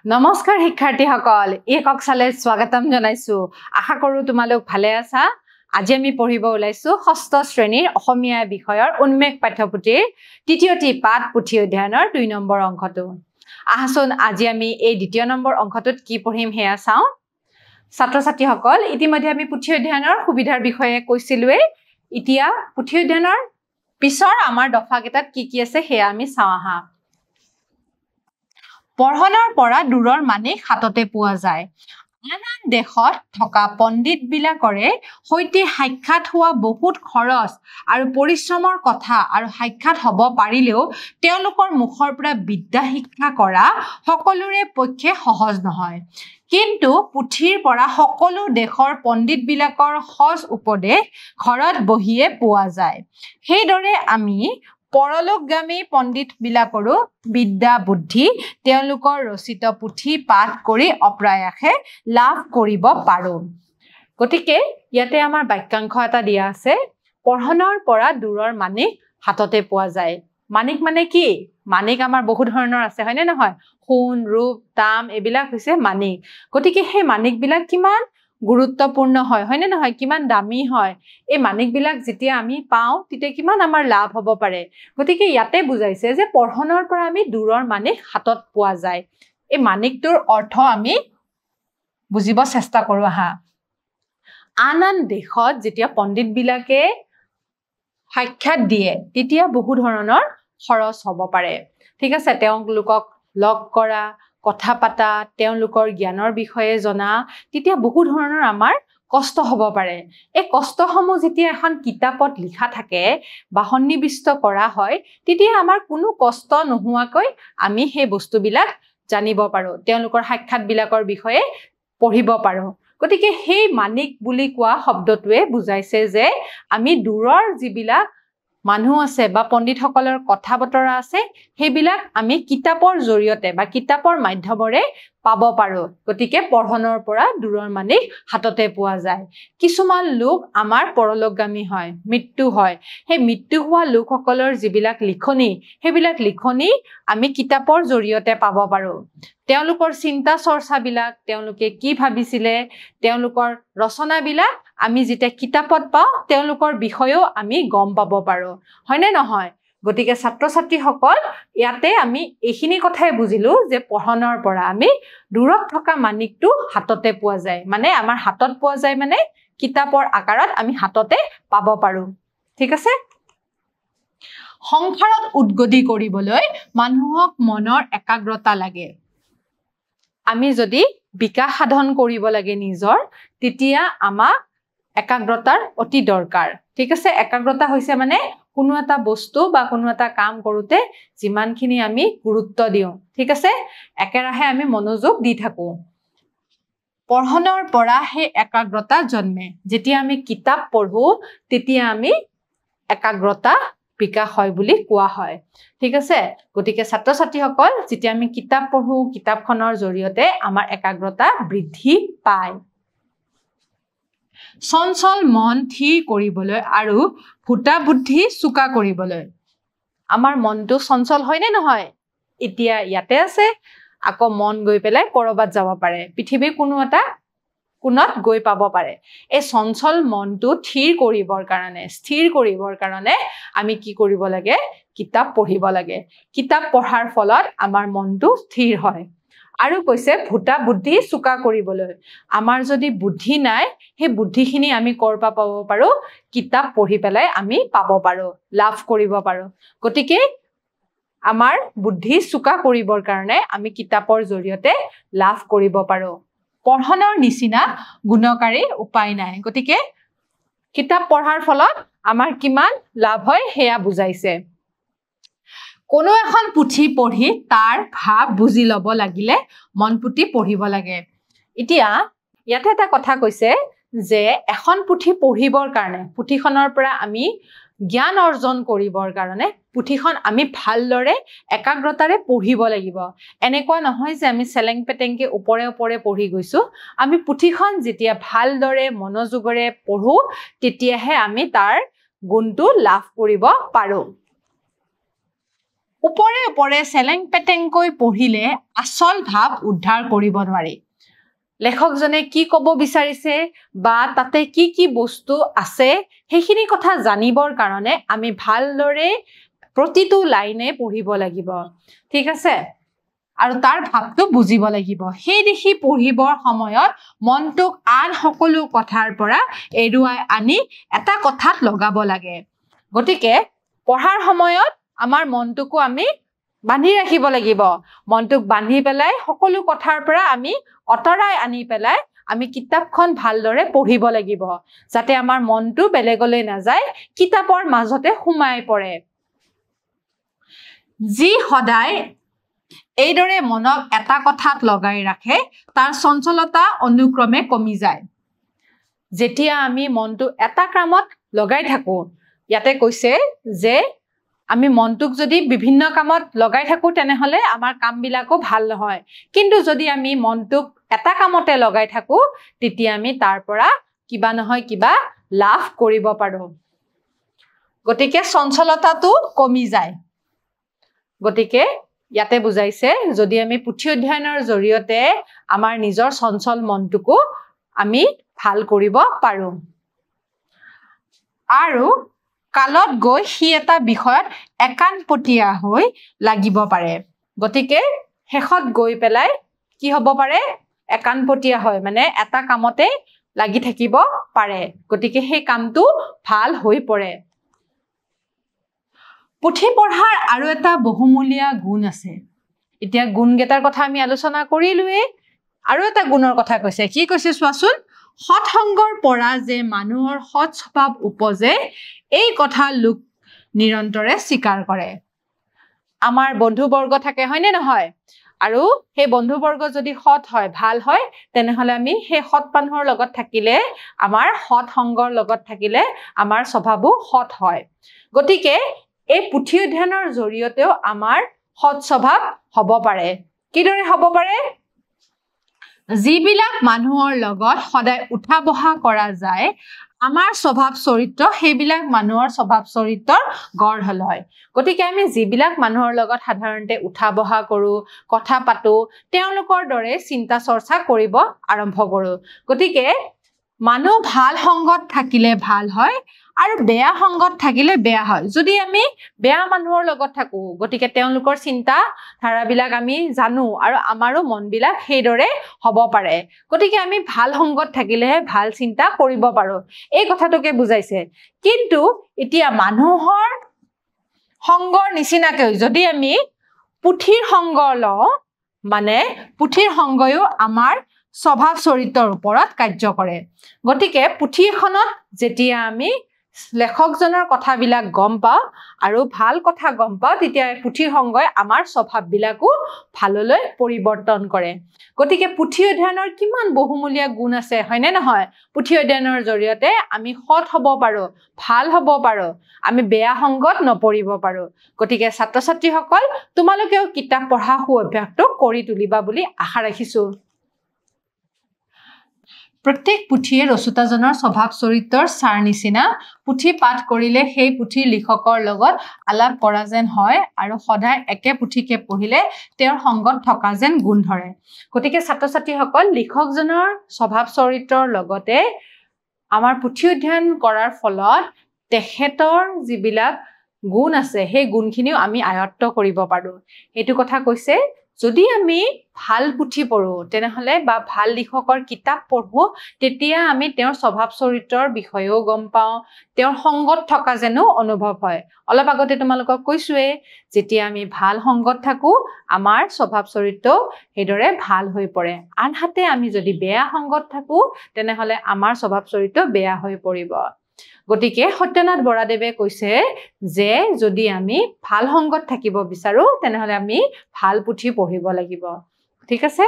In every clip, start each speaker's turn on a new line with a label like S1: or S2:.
S1: নমস্কাৰ শিক্ষাৰ্থীসকল এই কক্সালে স্বাগতম জনাইছো আশা কৰো তোমালোক ভালে আছা আজি আমি পঢ়িব ওলাইছো ষষ্ঠ শ্ৰেণীৰ অসমীয়া বিষয়ৰ উন্মেষ পাঠ্যপুথিৰ তৃতীয়টি পাঠ পুথি অধ্যয়নৰ 2 নম্বৰ অংকটো আহাচোন আজি আমি এই দ্বিতীয় নম্বৰ অংকটোত কি পঢ়িম হেয়া চাও ছাত্ৰ ছাত্ৰীসকল ইতিমধ্যে আমি পুথি অধ্যয়নৰ সুবিধাৰ বিষয়ে কৈছিলুৱে ইতিয়া পুথি অধ্যয়নৰ পিছৰ আমাৰ দফাকেটাত কি আছে হেয়া আমি চাও আহা পঢ়নৰ পৰা দূৰৰ মানিক হাততে পোৱা যায় আন দেশত থকা পণ্ডিত বিলাকৰে হৈতে সাক্ষাৎ হোৱা বহুত খৰচ আৰু পৰিশ্ৰমৰ কথা আৰু সাক্ষাৎ হ'ব পাৰিলেও তেওঁলোকৰ মুখৰ পৰা বিদ্যা শিক্ষা কৰা সকলোৰে পক্ষে সহজ নহয় কিন্তু পুথিৰ পৰা সকলো দেশৰ পণ্ডিত বিলাকৰ সজ উপদেশ ঘৰত বহিয়ে পোৱা যায় সেইদৰে আমি পৰলোকগামী পণ্ডিত বিলাকৰো বিদ্যা বুদ্ধি তেওঁলোকৰ ৰচিত পুথি পাঠ কৰি অপ্ৰায়াসে লাভ কৰিব পাৰো গতিকে ইয়াতে আমাৰ বাক্যাংশ এটা দিয়া আছে পঢ়নৰ পৰা দূৰৰ মানিক হাততে পোৱা যায় মানিক মানে কি মানিক আমাৰ বহুত ধৰণৰ আছে হয়নে নহয় সোণ ৰূপ তাম এবিলাক হৈছে মানিক গতিকে সেই মানিক বিলাক কিমান গুৰুত্বপূৰ্ণ হয় হয়নে নহয় কিমান দামী হয় এই মানিক বিলাক যেতিয়া আমি পাও তিতে কিমান আমাৰ লাভ হ'ব পাৰে গতিকে ইয়াতে বুজাইছে যে পঢ়নৰ পৰা আমি দূৰৰ মানিক হাতত পোৱা যায় এই মানিকটোৰ অৰ্থ আমি বুজিব চেষ্টা কৰো আহা আন দেশত যেতিয়া পণ্ডিত বিলাকে সাক্ষাৎ দিয়ে তেতিয়া বহু ধৰণৰ খৰচ হ'ব পাৰে ঠিক আছে তেওঁলোকক লগ কৰা কথা পাতা তেওঁলোকৰ জ্ঞানৰ বিষয়ে জনা তেতিয়া বহু ধৰণৰ আমাৰ কষ্ট হ'ব পাৰে এই কষ্টসমূহ যেতিয়া এখন কিতাপত লিখা থাকে বা সন্নিবিষ্ট কৰা হয় তেতিয়া আমাৰ কোনো কষ্ট নোহোৱাকৈ আমি সেই বস্তুবিলাক জানিব পাৰো তেওঁলোকৰ সাক্ষাৎ বিলাকৰ বিষয়ে পঢ়িব পাৰো গতিকে সেই মানিক বুলি কোৱা শব্দটোৱে বুজাইছে যে আমি দূৰৰ যিবিলাক মানুহ আছে বা পণ্ডিতসকলৰ কথা বতৰা আছে সেইবিলাক আমি কিতাপৰ জৰিয়তে বা কিতাপৰ মাধ্যমৰে পাব পাৰো গতিকে পঢ়নৰ পৰা দূৰৰ মানিক হাততে পোৱা যায় কিছুমান লোক আমাৰ পৰলোকগামী হয় মৃত্যু হয় সেই মৃত্যু হোৱা লোকসকলৰ যিবিলাক লিখনি সেইবিলাক লিখনি আমি কিতাপৰ জৰিয়তে পাব পাৰো তেওঁলোকৰ চিন্তা চৰ্চাবিলাক তেওঁলোকে কি ভাবিছিলে তেওঁলোকৰ ৰচনাবিলাক আমি যেতিয়া কিতাপত পাওঁ তেওঁলোকৰ বিষয়েও আমি গম পাব পাৰো হয়নে নহয় গতিকে ছাত্ৰ ছাত্ৰীসকল ইয়াতে আমি এইখিনি কথাই বুজিলো যে পঢ়নৰ পৰা আমি দূৰত থকা মানিকটো হাততে পোৱা যায় মানে আমাৰ হাতত পোৱা যায় মানে কিতাপৰ আকাৰত আমি হাততে পাব পাৰো ঠিক আছে সংসাৰত উদ্গতি কৰিবলৈ মানুহক মনৰ একাগ্ৰতা লাগে আমি যদি বিকাশ সাধন কৰিব লাগে নিজৰ তেতিয়া আমাক একাগ্ৰতাৰ অতি দৰকাৰ ঠিক আছে একাগ্ৰতা হৈছে মানে কোনো এটা বস্তু বা কোনো এটা কাম কৰোতে যিমানখিনি আমি গুৰুত্ব দিওঁ ঠিক আছে একেৰাহে আমি মনোযোগ দি থাকো পঢ়নৰ পৰা হে একাগ্ৰতা জন্মে যেতিয়া আমি কিতাপ পঢ়ো তেতিয়া আমি একাগ্ৰতা বিকাশ হয় বুলি কোৱা হয় ঠিক আছে গতিকে ছাত্ৰ ছাত্ৰীসকল যেতিয়া আমি কিতাপ পঢ়ো কিতাপখনৰ জৰিয়তে আমাৰ একাগ্ৰতা বৃদ্ধি পায় চঞ্চল মন থিৰ কৰিবলৈ আৰু ভুটা বুদ্ধি চুকা কৰিবলৈ আমাৰ মনটো চঞ্চল হয় নে নহয় এতিয়া ইয়াতে আছে আকৌ মন গৈ পেলাই কৰবাত যাব পাৰে পৃথিৱীৰ কোনো এটা কোণত গৈ পাব পাৰে এই চঞ্চল মনটো থিৰ কৰিবৰ কাৰণে স্থিৰ কৰিবৰ কাৰণে আমি কি কৰিব লাগে কিতাপ পঢ়িব লাগে কিতাপ পঢ়াৰ ফলত আমাৰ মনটো স্থিৰ হয় আৰু কৈছে ভুটা বুদ্ধি চুকা কৰিবলৈ আমাৰ যদি বুদ্ধি নাই সেই বুদ্ধিখিনি আমি কৰপা পাব পাৰো কিতাপ পঢ়ি পেলাই আমি পাব পাৰো লাভ কৰিব পাৰো গতিকে আমাৰ বুদ্ধি চুকা কৰিবৰ কাৰণে আমি কিতাপৰ জৰিয়তে লাভ কৰিব পাৰো পঢ়নৰ নিচিনা গুণকাৰী উপায় নাই গতিকে কিতাপ পঢ়াৰ ফলত আমাৰ কিমান লাভ হয় হেয়া বুজাইছে কোনো এখন পুথি পঢ়ি তাৰ ভাৱ বুজি ল'ব লাগিলে মন পুতি পঢ়িব লাগে এতিয়া ইয়াতে এটা কথা কৈছে যে এখন পুথি পঢ়িবৰ কাৰণে পুথিখনৰ পৰা আমি জ্ঞান অৰ্জন কৰিবৰ কাৰণে পুথিখন আমি ভালদৰে একাগ্ৰতাৰে পঢ়িব লাগিব এনেকুৱা নহয় যে আমি চেলেং পেটেংকে ওপৰে ওপৰে পঢ়ি গৈছো আমি পুথিখন যেতিয়া ভালদৰে মনোযোগৰে পঢ়ো তেতিয়াহে আমি তাৰ গুণটো লাভ কৰিব পাৰো ওপৰে ওপৰে চেলেং পেটেংকৈ পঢ়িলে আচল ভাৱ উদ্ধাৰ কৰিব নোৱাৰি লেখকজনে কি ক'ব বিচাৰিছে বা তাতে কি কি বস্তু আছে সেইখিনি কথা জানিবৰ কাৰণে আমি ভালদৰে প্ৰতিটো লাইনে পঢ়িব লাগিব ঠিক আছে আৰু তাৰ ভাৱটো বুজিব লাগিব সেই দেখি পঢ়িবৰ সময়ত মনটোক আন সকলো কথাৰ পৰা এৰুৱাই আনি এটা কথাত লগাব লাগে গতিকে পঢ়াৰ সময়ত আমাৰ মনটোকো আমি বান্ধি ৰাখিব লাগিব মনটোক বান্ধি পেলাই সকলো কথাৰ পৰা আমি অতৰাই আনি পেলাই আমি কিতাপখন ভালদৰে পঢ়িব লাগিব যাতে আমাৰ মনটো বেলেগলৈ নাযায় কিতাপৰ মাজতে সোমাই পৰে যি সদায় এইদৰে মনক এটা কথাত লগাই ৰাখে তাৰ চঞ্চলতা অনুক্ৰমে কমি যায় যেতিয়া আমি মনটো এটা কামত লগাই থাকো ইয়াতে কৈছে যে আমি মনটোক যদি বিভিন্ন কামত লগাই থাকো তেনেহলে আমাৰ কামবিলাকো ভাল নহয় কিন্তু যদি আমি মনটোক এটা কামতে লগাই থাকো তেতিয়া আমি তাৰ পৰা কিবা নহয় কিবা লাভ কৰিব পাৰো গতিকে চঞ্চলতাটো কমি যায় গতিকে ইয়াতে বুজাইছে যদি আমি পুথি অধ্যয়নৰ জৰিয়তে আমাৰ নিজৰ চঞ্চল মনটোকো আমি ভাল কৰিব পাৰো আৰু কালত গৈ সি এটা বিষয়ত একানপতীয়া হৈ লাগিব পাৰে গতিকে শেষত গৈ পেলাই কি হ'ব পাৰে একানপতীয়া হয় মানে এটা কামতে লাগি থাকিব পাৰে গতিকে সেই কামটো ভাল হৈ পৰে পুথি পঢ়াৰ আৰু এটা বহুমূলীয়া গুণ আছে এতিয়া গুণকেইটাৰ কথা আমি আলোচনা কৰিলোৱে আৰু এটা গুণৰ কথা কৈছে কি কৈছে চোৱাচোন সৎ সংগৰ পৰা যে মানুহৰ সৎ স্বভাৱ উপজে এই কথা লোক নিৰন্তৰে স্বীকাৰ কৰে আমাৰ বন্ধুবৰ্গ থাকে হয়নে নহয় আৰু সেই বন্ধুবৰ্গ যদি সৎ হয় ভাল হয় তেনেহলে আমি সেই সৎ মানুহৰ লগত থাকিলে আমাৰ সৎ সংগৰ লগত থাকিলে আমাৰ স্বভাৱো সৎ হয় গতিকে এই পুথি অধ্যয়নৰ জৰিয়তেও আমাৰ সৎ স্বভাৱ হ'ব পাৰে কিদৰে হ'ব পাৰে যিবিলাক মানুহৰ লগত সদায় উঠা বহা কৰা যায় আমাৰ স্বভাৱ চৰিত্ৰ সেইবিলাক মানুহৰ স্বভাৱ চৰিত্ৰৰ গঢ় হয় গতিকে আমি যিবিলাক মানুহৰ লগত সাধাৰণতে উঠা বহা কৰো কথা পাতো তেওঁলোকৰ দৰে চিন্তা চৰ্চা কৰিব আৰম্ভ কৰো গতিকে মানুহ ভাল সংগত থাকিলে ভাল হয় আৰু বেয়া সংগত থাকিলে বেয়া হয় যদি আমি বেয়া মানুহৰ লগত থাকো গতিকে তেওঁলোকৰ চিন্তা ধাৰাবিলাক আমি জানো আৰু আমাৰো মনবিলাক সেইদৰে হ'ব পাৰে গতিকে আমি ভাল সংগত থাকিলেহে ভাল চিন্তা কৰিব পাৰো এই কথাটোকে বুজাইছে কিন্তু এতিয়া মানুহৰ সংগৰ নিচিনাকৈ যদি আমি পুথিৰ সংগ লওঁ মানে পুথিৰ সংগয়ো আমাৰ স্বভাৱ চৰিত্ৰৰ ওপৰত কাৰ্য কৰে গতিকে পুথি এখনত যেতিয়া আমি লেখকজনৰ কথাবিলাক গম পাওঁ আৰু ভাল কথা গম পাওঁ তেতিয়া পুথিৰ সংগই আমাৰ স্বভাৱবিলাকো ভাললৈ পৰিৱৰ্তন কৰে গতিকে পুথি অধ্যয়নৰ কিমান বহুমূলীয়া গুণ আছে হয়নে নহয় পুথি অধ্যয়নৰ জৰিয়তে আমি সৎ হ'ব পাৰো ভাল হ'ব পাৰো আমি বেয়া সংগত নপৰিব পাৰো গতিকে ছাত্ৰ ছাত্ৰীসকল তোমালোকেও কিতাপ পঢ়া অভ্যাসটো কৰি তুলিবা বুলি আশা ৰাখিছো প্ৰত্যেক পুথিয়ে ৰচয়িতাজনৰ স্বভাৱ চৰিত্ৰৰ সাৰ নিচিনা পুথি পাঠ কৰিলে সেই পুথিৰ লিখকৰ লগত আলাপ কৰা যেন হয় আৰু সদায় একে পুথিকে পঢ়িলে তেওঁৰ সংগত থকা যেন গুণ ধৰে গতিকে ছাত্ৰ ছাত্ৰীসকল লিখকজনৰ স্বভাৱ চৰিত্ৰৰ লগতে আমাৰ পুথি অধ্যয়ন কৰাৰ ফলত তেখেতৰ যিবিলাক গুণ আছে সেই গুণখিনিও আমি আয়ত্ত কৰিব পাৰো এইটো কথা কৈছে যদি আমি ভাল পুথি পঢ়ো তেনেহলে বা ভাল লিখকৰ কিতাপ পঢ়ো তেতিয়া আমি তেওঁৰ স্বভাৱ চৰিত্ৰৰ বিষয়েও গম পাওঁ তেওঁৰ সংগত থকা যেনো অনুভৱ হয় অলপ আগতে তোমালোকক কৈছোৱে যেতিয়া আমি ভাল সংগত থাকো আমাৰ স্বভাৱ চৰিত্ৰ হেদৰে ভাল হৈ পৰে আনহাতে আমি যদি বেয়া সংগত থাকো তেনেহলে আমাৰ স্বভাৱ চৰিত্ৰ বেয়া হৈ পৰিব গতিকে সত্যনাথ বৰাদেৱে কৈছে যে যদি আমি ভাল সংগত থাকিব বিচাৰো তেনেহলে আমি ভাল পুথি পঢ়িব লাগিব ঠিক আছে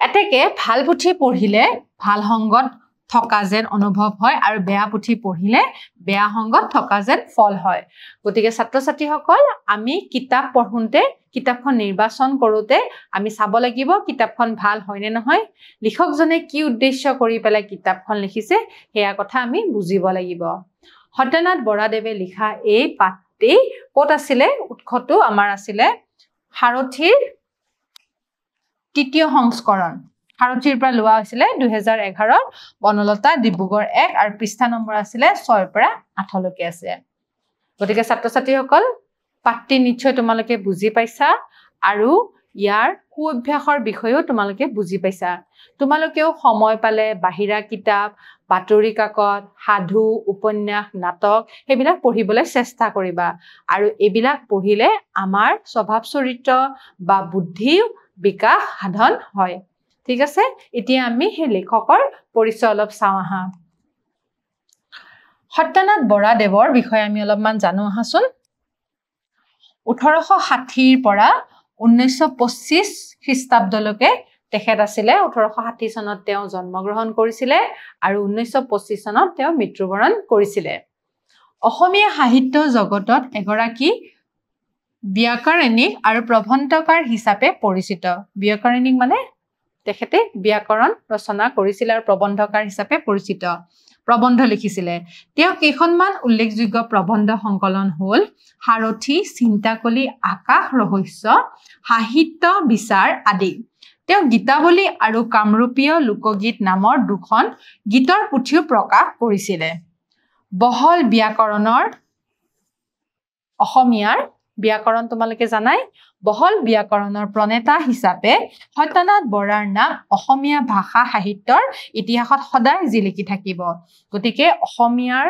S1: এতেকে ভাল পুথি পঢ়িলে ভাল সংগত থকা যেন অনুভৱ হয় আৰু বেয়া পুথি পঢ়িলে বেয়া সংগত থকা যেন ফল হয় গতিকে ছাত্ৰ ছাত্ৰীসকল আমি কিতাপ পঢ়োঁতে কিতাপখন নিৰ্বাচন কৰোঁতে আমি চাব লাগিব কিতাপখন ভাল হয়নে নহয় লিখকজনে কি উদ্দেশ্য কৰি পেলাই কিতাপখন লিখিছে সেয়া কথা আমি বুজিব লাগিব সত্যনাথ বৰাদেৱে লিখা এই পাত্তি ক'ত আছিলে উৎসটো আমাৰ আছিলে সাৰথীৰ তৃতীয় সংস্কৰণ সাৰথীৰ পৰা লোৱা হৈছিলে 2011 বনলতা ডিব্ৰুগড় 1 আৰু পৃষ্ঠা নম্বৰ আছিলে 6 পৰা 8 লৈকে আছে গতিকে ছাত্ৰ ছাত্ৰীসকল পাত্তি নিশ্চয় তোমালোকে বুজি পাইছা আৰু ইয়াৰ কু অভ্যাসৰ বিষয়েও তোমালোকে বুজি পাইছা তোমালোকেও সময় পালে বাহিৰা কিতাপ বাতৰি কাকত সাধু উপন্যাস নাটক হেবিলাক পঢ়িবলৈ চেষ্টা কৰিবা আৰু এবিলাক পঢ়িলে আমাৰ স্বভাৱ চৰিত্ৰ বা বুদ্ধি বিকাশ সাধন হয় ঠিক আছে এতিয়া আমি হে লেখকৰ পৰিচয় অলপ চাওঁ আহা সত্যনাথ বৰাদেৱৰ বিষয়ে আমি অলপমান জানো আহাচোন 1860 পৰা 1925 খ্ৰীষ্টাব্দলৈকে তেখেত আছিলে 1860 চনত তেওঁ জন্মগ্ৰহণ কৰিছিলে আৰু 1925 চনত তেওঁ মৃত্যুবৰণ কৰিছিলে অসমীয়া সাহিত্য জগতত এগৰাকী ব্যাকৰণিক আৰু প্ৰবন্ধকাৰ হিচাপে পৰিচিত ব্যাকৰণিক মানে তেখেতে ব্যাকৰণ ৰচনা কৰিছিল আৰু প্ৰবন্ধকাৰ হিচাপে পৰিচিত প্ৰবন্ধ লিখিছিলে তেওঁ কেইখনমান উল্লেখযোগ্য প্ৰবন্ধ সংকলন হ'ল সাৰথী চিন্তাকলি আকাশ ৰহস্য সাহিত্য বিচাৰ আদি তেওঁ গীতাৱলী আৰু কামৰূপীয় লোকগীত নামৰ দুখন গীতৰ পুথিও প্ৰকাশ কৰিছিলে বহল ব্যাকৰণৰ অসমীয়াৰ ব্যাকৰণ তোমালোকে জানাই বহল ব্যাকৰণৰ প্ৰণেতা হিচাপে সত্যনাথ বৰাৰ নাম অসমীয়া ভাষা সাহিত্যৰ ইতিহাসত সদায় জিলিকি থাকিব গতিকে অসমীয়াৰ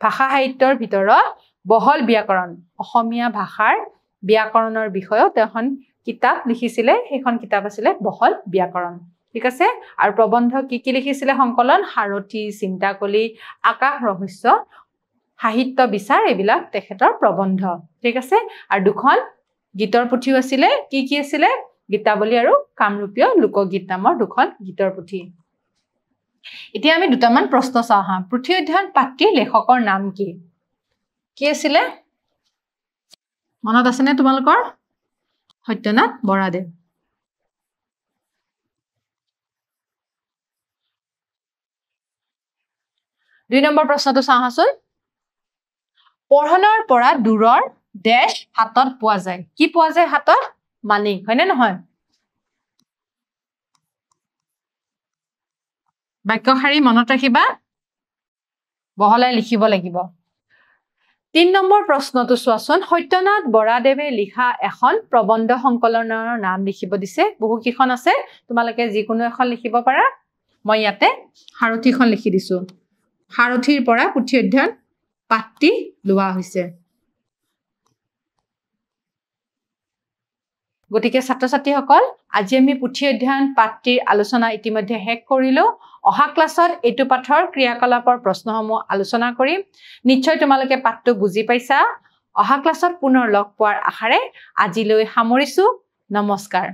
S1: ভাষা সাহিত্যৰ ভিতৰত বহল ব্যাকৰণ অসমীয়া ভাষাৰ ব্যাকৰণৰ বিষয়েও এখন কিতাপ লিখিছিলে সেইখন কিতাপ আছিলে বহল ব্যাকৰণ ঠিক আছে আৰু প্ৰবন্ধ কি লিখিছিলে সংকলন সাৰথী চিন্তাকলি আকাশ ৰহস্য সাহিত্য বিচাৰ এবিলাক তেখেতৰ প্ৰবন্ধ ঠিক আছে আৰু দুখন গীতৰ পুথিও আছিলে কি আছিলে গীতাৱলী আৰু কামৰূপীয় লোকগীত নামৰ দুখন গীতৰ পুথি এতিয়া আমি দুটামান প্ৰশ্ন চাওঁ হা পুথি অধ্যয়ন পাত্ৰী লেখকৰ নাম কি আছিলে মনত আছেনে তোমালোকৰ সত্যনাথ বৰাদেৱ 2 নম্বৰ প্ৰশ্নটো চাওঁ হাচোন পঢ়নৰ পৰা দূৰৰ দেশ হাতত পোৱা যায় কি পোৱা যায় হাতত মানি হয়নে নহয় বাক্যশাৰী মনত ৰাখিবা বহলাই লিখিব লাগিব 3 নম্বৰ প্ৰশ্নটো চোৱাচোন সত্যনাথ বৰাদেৱে লিখা এখন প্ৰবন্ধ সংকলনৰ নাম লিখিব দিছে বহু কিখন আছে তোমালোকে যিকোনো এখন লিখিব পাৰা মই ইয়াতে সাৰথীখন লিখি দিছো সাৰথীৰ পৰা পুথি অধ্যয়ন পাত্তি লোৱা হৈছে গতিকে ছাত্ৰ ছাত্ৰীসকল আজি আমি পুথি অধ্যয়ন পাত্তিৰ আলোচনা ইতিমধ্যে শেষ কৰিলো অহা ক্লাছত এইটো পাঠৰ ক্ৰিয়াকলাপৰ প্ৰশ্নসমূহ আলোচনা কৰিম নিশ্চয় তোমালোকে পাঠটো বুজি পাইছা অহা ক্লাছত পুনৰ লগ পোৱাৰ আশাৰে আজিলৈ সামৰিছো নমস্কাৰ